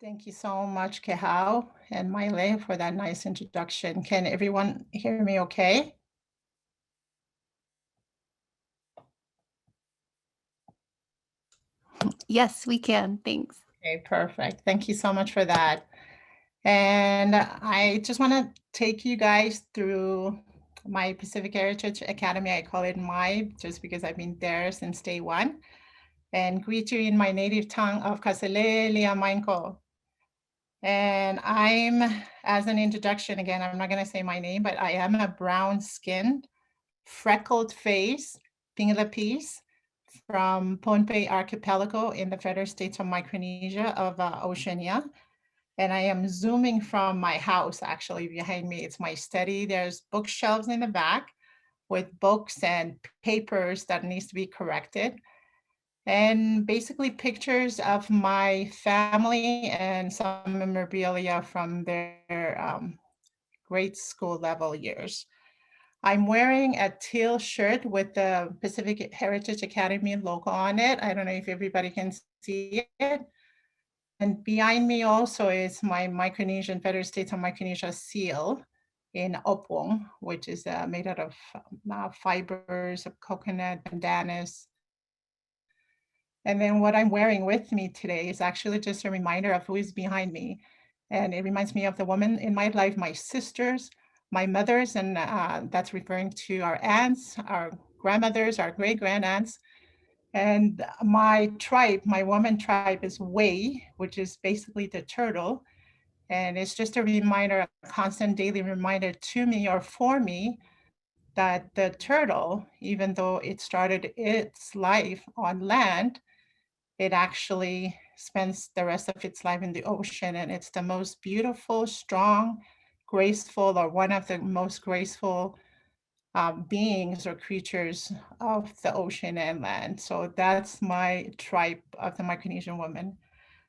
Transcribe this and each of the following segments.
Thank you so much, Kehau and Maile, for that nice introduction. Can everyone hear me okay? Yes, we can. Thanks. Okay, perfect. Thank you so much for that. And I just want to take you guys through my Pacific Heritage Academy. I call it MIBE just because I've been there since day one. And greet you in my native tongue of Kaselele Amainko. And I'm, as an introduction, again, I'm not going to say my name, but I am a brown-skinned, freckled face, Pingilapis, from Pohnpei Archipelago in the Federal States of Micronesia of Oceania. And I am zooming from my house, actually, behind me. It's my study. There's bookshelves in the back with books and papers that needs to be corrected. And basically pictures of my family and some memorabilia from their grade school level years. I'm wearing a teal shirt with the Pacific Heritage Academy logo on it. I don't know if everybody can see it. And behind me also is my Micronesian Federal States of Micronesia seal in Opwong, which is made out of fibers of coconut, bandanas. And then what I'm wearing with me today is actually just a reminder of who is behind me. And it reminds me of the woman in my life, my sisters, my mothers, and that's referring to our aunts, our grandmothers, our great-granddads. And my tribe, my woman tribe is Wei, which is basically the turtle. And it's just a reminder, a constant daily reminder to me or for me that the turtle, even though it started its life on land, it actually spends the rest of its life in the ocean. And it's the most beautiful, strong, graceful, or one of the most graceful beings or creatures of the ocean and land. So that's my tribe of the Micronesian woman.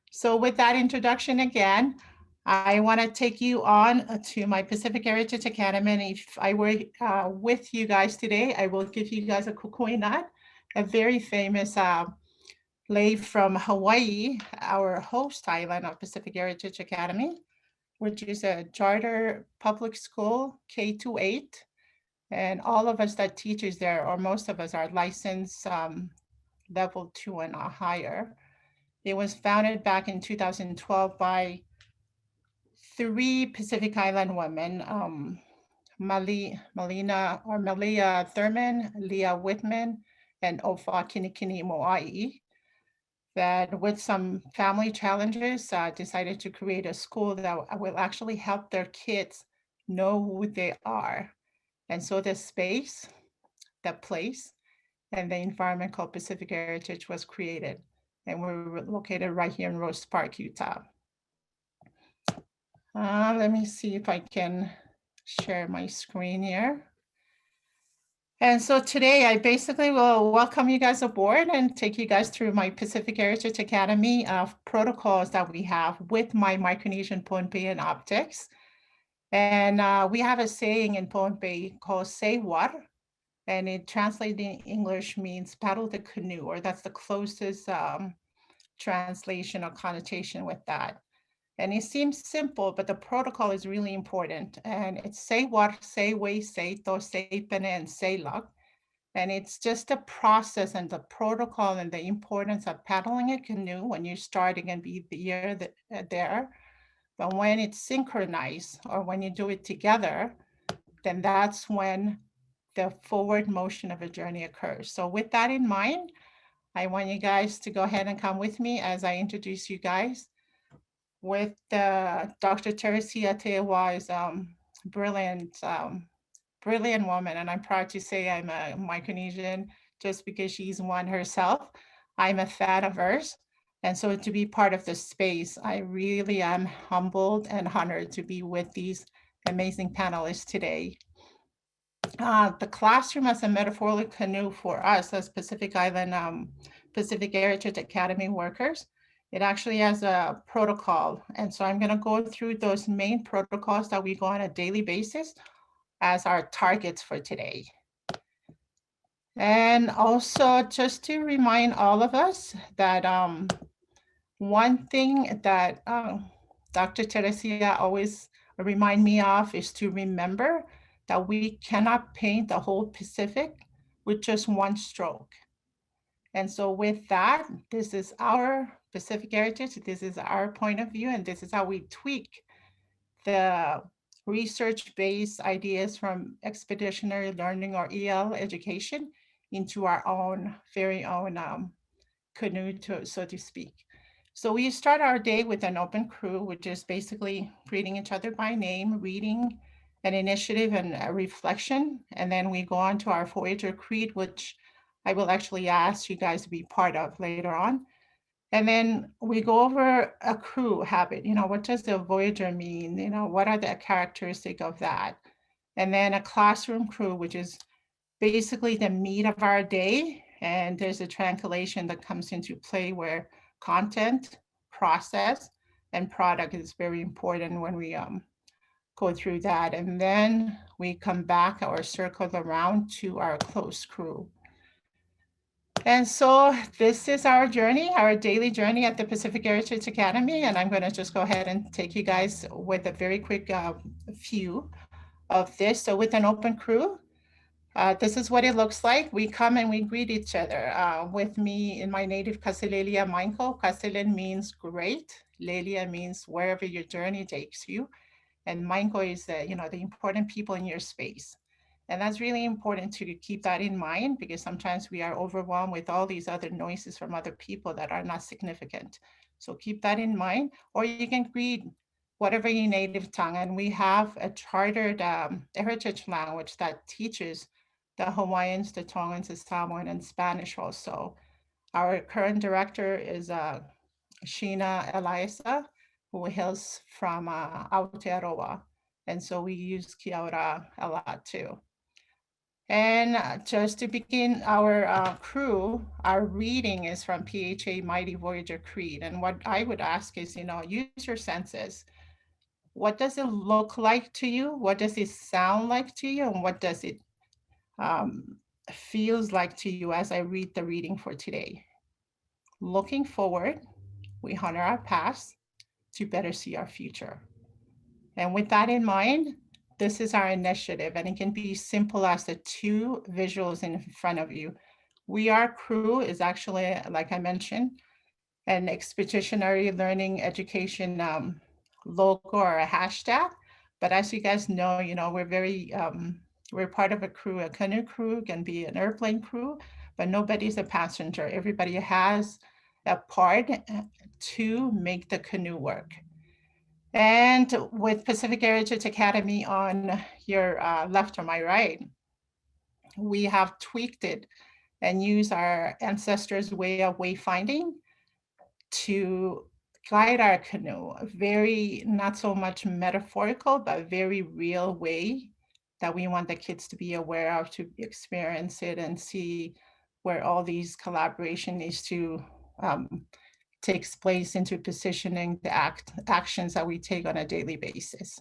So with that introduction again, I want to take you on to my Pacific Heritage Academy. And if I were with you guys today, I will give you guys a kukui nut, a very famous lei from Hawaii, our host island of Pacific Heritage Academy, which is a charter public school, K-8. And all of us that teachers there, or most of us, are licensed level 2 and higher. It was founded back in 2012 by 3 Pacific Island women, Malia Thurman, Leah Whitman, and Ofa Kinikini Moai, that with some family challenges decided to create a school that will actually help their kids know who they are. And so the space, the place, and the environment called Pacific Heritage was created. And we're located right here in Rose Park, Utah. Let me see if I can share my screen here. And so today I basically will welcome you guys aboard and take you guys through my Pacific Heritage Academy of protocols that we have with my Micronesian Pohnpeian optics. And we have a saying in Pohnpei called "say what," and it translated in English means paddle the canoe, or that's the closest translation or connotation with that. And it seems simple, but the protocol is really important. And it's say what, say way, say to, say pene, and say luck. And it's just a process and the protocol and the importance of paddling a canoe when you're starting and be there. But when it's synchronized or when you do it together, then that's when the forward motion of a journey occurs. So with that in mind, I want you guys to go ahead and come with me as I introduce you guys with Dr. Teresia Teawa's brilliant woman. And I'm proud to say I'm a Micronesian just because she's one herself. I'm a fan of hers. And so to be part of this space, I really am humbled and honored to be with these amazing panelists today. The classroom as a metaphorical canoe for us as Pacific Island, Pacific Heritage Academy workers, it actually has a protocol. And so I'm gonna go through those main protocols that we go on a daily basis as our targets for today. And also just to remind all of us that one thing that Dr. Teresia always remind me of is to remember that we cannot paint the whole Pacific with just one stroke. And so with that, this is our Pacific heritage, this is our point of view, and this is how we tweak the research-based ideas from expeditionary learning or EL education into our own very own canoe, so to speak. So we start our day with an open crew, which is basically greeting each other by name, reading an initiative and a reflection, and then we go on to our Voyager Creed, which I will actually ask you guys to be part of later on. And then we go over a crew habit. What does the Voyager mean? What are the characteristics of that? And then a classroom crew, which is basically the meat of our day. And there's a translation that comes into play where content, process, and product is very important when we go through that. And then we come back or circle around to our close crew. And so this is our journey, our daily journey at the Pacific Heritage Academy. And I'm going to just go ahead and take you guys with a very quick view of this. So with an open crew, this is what it looks like. We come and we greet each other. With me in my native Kasilelia Mainko, Kasilen means great. Lelia means wherever your journey takes you. And Mainko is the important people in your space. And that's really important to keep that in mind because sometimes we are overwhelmed with all these other noises from other people that are not significant. So keep that in mind, or you can read whatever your native tongue. And we have a chartered heritage language that teaches the Hawaiians, the Tongans, the Samoan, and Spanish also. Our current director is Sheena Eliasa, who hails from Aotearoa. And so we use Kiaura a lot too. And just to begin our crew, our reading is from PHA Mighty Voyager Creed. And what I would ask is, use your senses. What does it look like to you? What does it sound like to you? And what does it feels like to you as I read the reading for today? Looking forward, we honor our past to better see our future. And with that in mind, this is our initiative, and it can be simple as the two visuals in front of you. We Are Crew is actually, like I mentioned, an expeditionary learning education logo or a hashtag. But as you guys know, we're part of a crew. A canoe crew can be an airplane crew, but nobody's a passenger. Everybody has a part to make the canoe work. And with Pacific Heritage Academy on your left or my right, we have tweaked it and used our ancestors' way of wayfinding to guide our canoe, a very, not so much metaphorical, but very real way that we want the kids to be aware of, to experience it and see where all these collaboration needs to takes place into positioning the actions that we take on a daily basis.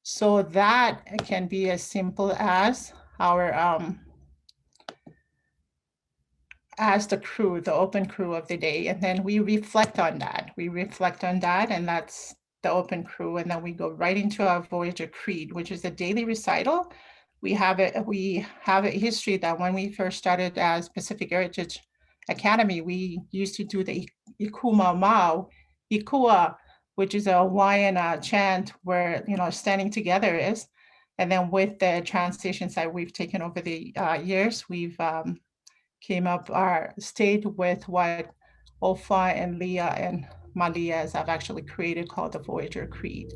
So that can be as simple as our as the crew, the open crew of the day, and then we reflect on that. And that's the open crew, and then we go right into our Voyager Creed, which is a daily recital. We have a history that when we first started as Pacific Heritage Academy, we used to do the Ikuma Mau, Ikua, which is a Hawaiian chant where standing together is. And then with the transitions that we've taken over the years, we've stayed with what Ofa and Leah and Malias have actually created called the Voyager Creed.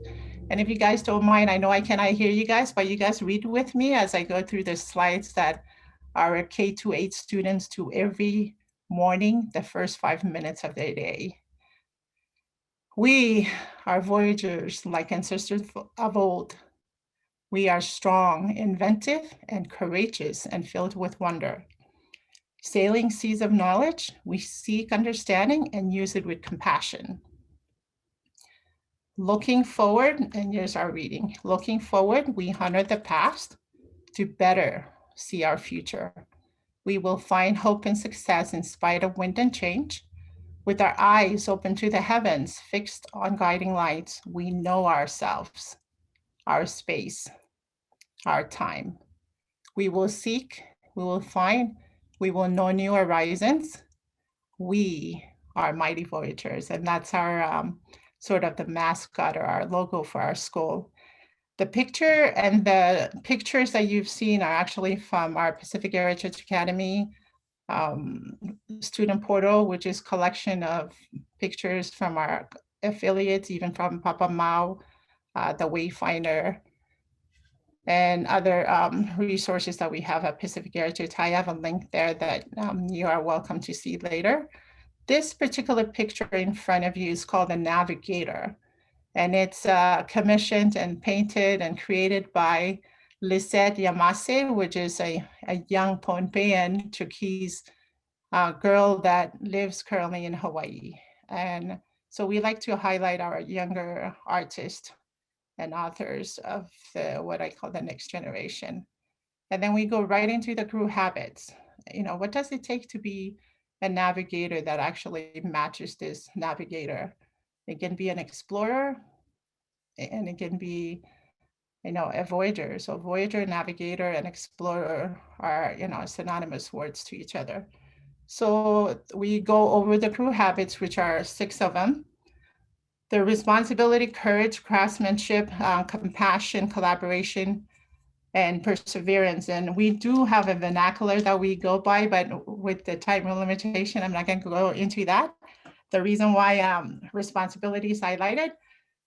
And if you guys don't mind, I know I cannot hear you guys, but you guys read with me as I go through the slides that our K-8 students do every morning, the first 5 minutes of their day. We are Voyagers like ancestors of old. We are strong, inventive, and courageous, and filled with wonder. Sailing seas of knowledge, we seek understanding and use it with compassion. Looking forward, and here's our reading. Looking forward, we honor the past to better see our future. We will find hope and success in spite of wind and change. With our eyes open to the heavens, fixed on guiding lights, we know ourselves, our space, our time. We will seek, we will find, we will know new horizons. We are mighty Voyagers, and that's our sort of the mascot or our logo for our school. The picture and the pictures that you've seen are actually from our Pacific Heritage Academy student portal, which is collection of pictures from our affiliates, even from Papa Mau, the Wayfinder, and other resources that we have at Pacific Heritage. I have a link there that you are welcome to see later. This particular picture in front of you is called the Navigator, and it's commissioned and painted and created by Lisette Yamase, which is a young Pohnpeian Turquoise girl that lives currently in Hawaii. And so we like to highlight our younger artists and authors of what I call the next generation. And then we go right into the crew habits. What does it take to be a navigator that actually matches this navigator? It can be an explorer, and it can be, a voyager. So voyager, navigator, and explorer are, synonymous words to each other. So we go over the crew habits, which are 6 of them. The responsibility, courage, craftsmanship, compassion, collaboration, and perseverance. And we do have a vernacular that we go by, but with the time limitation, I'm not going to go into that. The reason why responsibility is highlighted,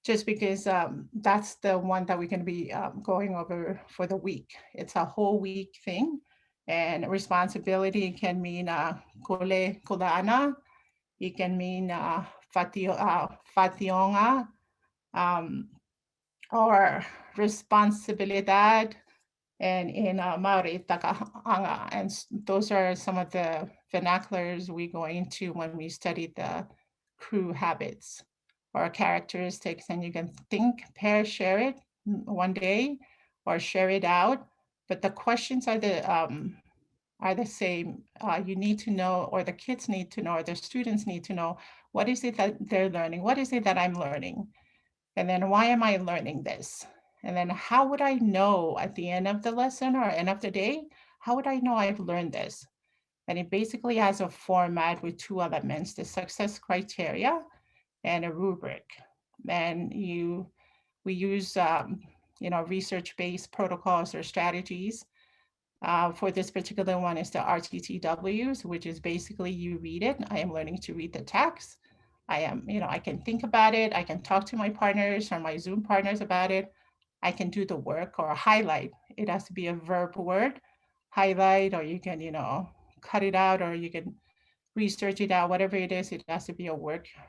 just because that's the one that we're going to be going over for the week. It's a whole week thing. And responsibility can mean kuleana, it can mean fationga, or responsibilidad, and in Maori, takaanga. And those are some of the vernaculars we go into when we study the crew habits or characteristics. And you can think, pair, share it one day, or share it out. But the questions are the same. You need to know, or the kids need to know, or the students need to know, what is it that they're learning? What is it that I'm learning? And then why am I learning this? And then how would I know at the end of the lesson or end of the day, how would I know I've learned this? And it basically has a format with 2 elements, the success criteria and a rubric. And we use research-based protocols or strategies. For this particular one is the RTTWs, which is basically you read it. I am learning to read the text. I can think about it. I can talk to my partners or my Zoom partners about it. I can do the work or highlight. It has to be a verb word, highlight, or you can, cut it out, or you can research it out, whatever it is, it has to be a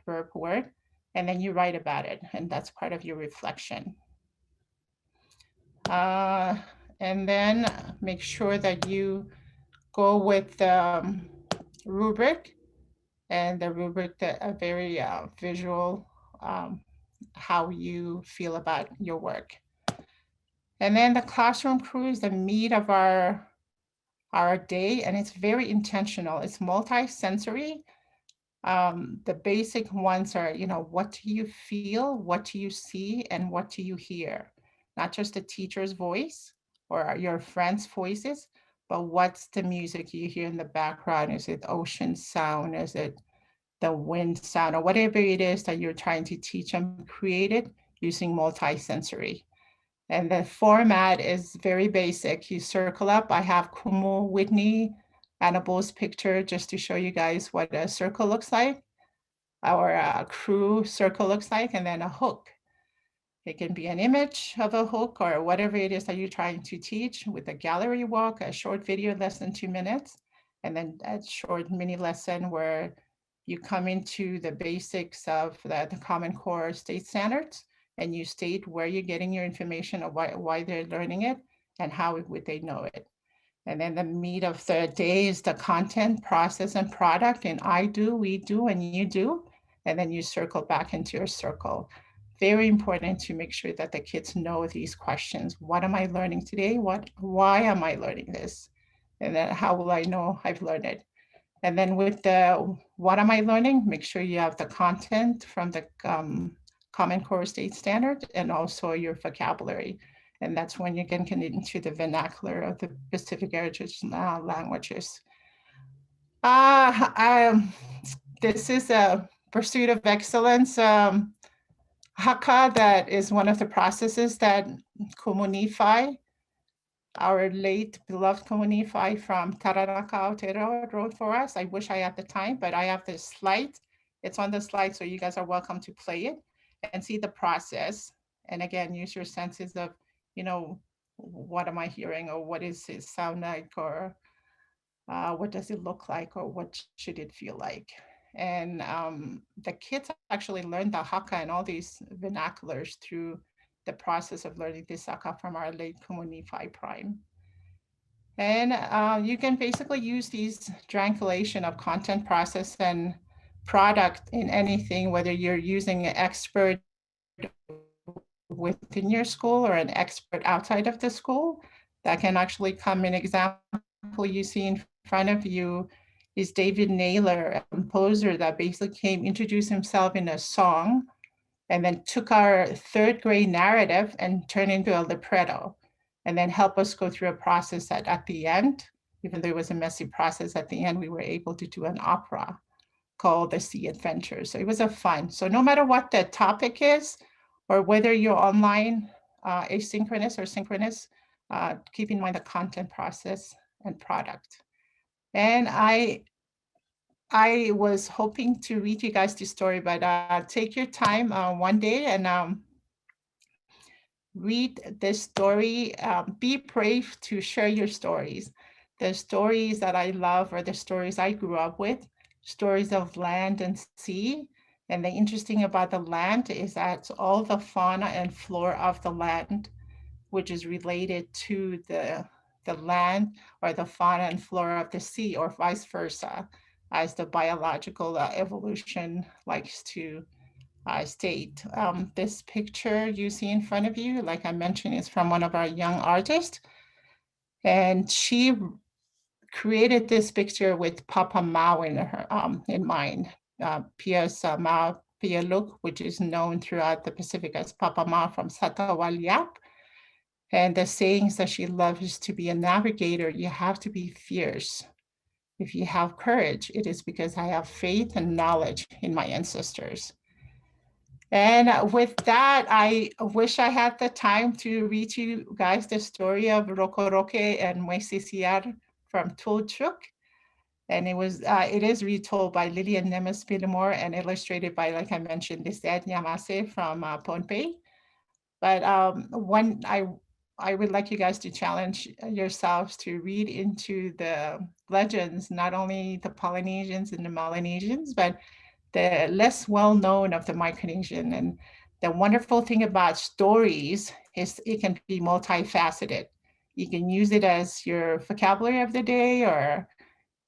verb word. And then you write about it. And that's part of your reflection. And then make sure that you go with the rubric, and the rubric, a very visual, how you feel about your work. And then the classroom crew is the meat of our day, and it's very intentional. It's multi-sensory. The basic ones are, what do you feel, what do you see, and what do you hear? Not just the teacher's voice or your friends' voices, but what's the music you hear in the background? Is it ocean sound? Is it the wind sound, or whatever it is that you're trying to teach them? Create it using multi-sensory. And the format is very basic. You circle up. I have Kumu, Whitney, Annabelle's picture just to show you guys what a circle looks like, our crew circle looks like, and then a hook. It can be an image of a hook or whatever it is that you're trying to teach, with a gallery walk, a short video less than 2 minutes, and then a short mini lesson where you come into the basics of the Common Core state standards, and you state where you're getting your information, or why they're learning it, and how would they know it. And then the meat of the day is the content, process, and product. And I do, we do, and you do. And then you circle back into your circle. Very important to make sure that the kids know these questions. What am I learning today? Why am I learning this? And then how will I know I've learned it? And then with the what am I learning, make sure you have the content from the Common Core State Standard and also your vocabulary. And that's when you can get into the vernacular of the Pacific Heritage languages. This is a pursuit of excellence. Hakka, that is one of the processes that Komunifi, our late beloved Komunifi from Taranaka Aotearoa, wrote for us. I wish I had the time, but I have this slide. It's on the slide, so you guys are welcome to play it and see the process. And again, use your senses of, what am I hearing, or what does it sound like, or what does it look like, or what should it feel like? And the kids actually learned the Hakka and all these vernaculars through the process of learning the Saka from our late Komunifi Prime. And you can basically use these triangulation of content, process, and product in anything, whether you're using an expert within your school or an expert outside of the school. That can actually come in. Example you see in front of you is David Naylor, a composer that basically introduced himself in a song and then took our third grade narrative and turned into a libretto, and then help us go through a process that at the end, even though it was a messy process, at the end we were able to do an opera called The Sea Adventure. So it was a fun. So no matter what the topic is, or whether you're online, asynchronous or synchronous, keep in mind the content, process, and product. And I was hoping to read you guys this story, but take your time one day and read this story. Be brave to share your stories. The stories that I love are the stories I grew up with, stories of land and sea. And the interesting about the land is that all the fauna and flora of the land, which is related to the land, or the fauna and flora of the sea, or vice versa, as the biological evolution likes to state. This picture you see in front of you, like I mentioned, is from one of our young artists. And she created this picture with Papa Mau in mind. Pia's Mau Pia Look, which is known throughout the Pacific as Papa Mau from Satawal Yap. And the sayings that she loves to be a navigator, you have to be fierce. If you have courage, it is because I have faith and knowledge in my ancestors. And with that, I wish I had the time to read you guys the story of Rokoroke and Moisisiar from Tulchuk. And it is retold by Lillian Nemes Pillimore and illustrated by, like I mentioned, Lisette Yamase from Pohnpei. But I would like you guys to challenge yourselves to read into the legends, not only the Polynesians and the Melanesians, but the less well-known of the Micronesian. And the wonderful thing about stories is it can be multifaceted. You can use it as your vocabulary of the day, or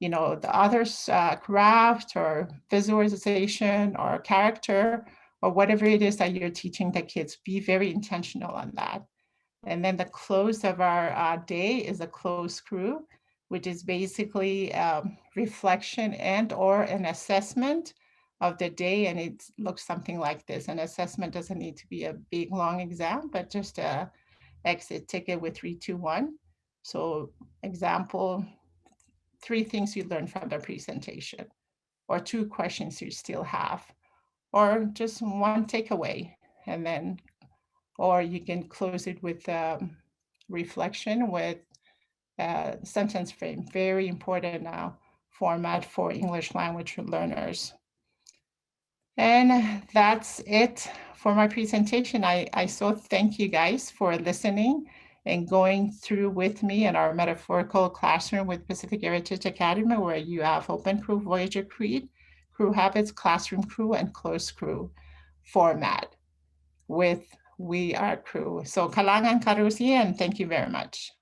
the author's craft, or visualization, or character, or whatever it is that you're teaching the kids. Be very intentional on that. And then the close of our day is a close crew, which is basically reflection and or an assessment of the day. And it looks something like this. An assessment doesn't need to be a big, long exam, but just a exit ticket with 3, 2, 1. So example, 3 things you learned from the presentation, or 2 questions you still have, or just 1 takeaway. And then, or you can close it with reflection with sentence frame. Very important format for English language learners. And that's it for my presentation. I so thank you guys for listening and going through with me in our metaphorical classroom with Pacific Heritage Academy, where you have open crew, Voyager Creed, crew habits, classroom crew, and closed crew format with We Are Crew. So kalangan karusi, and thank you very much.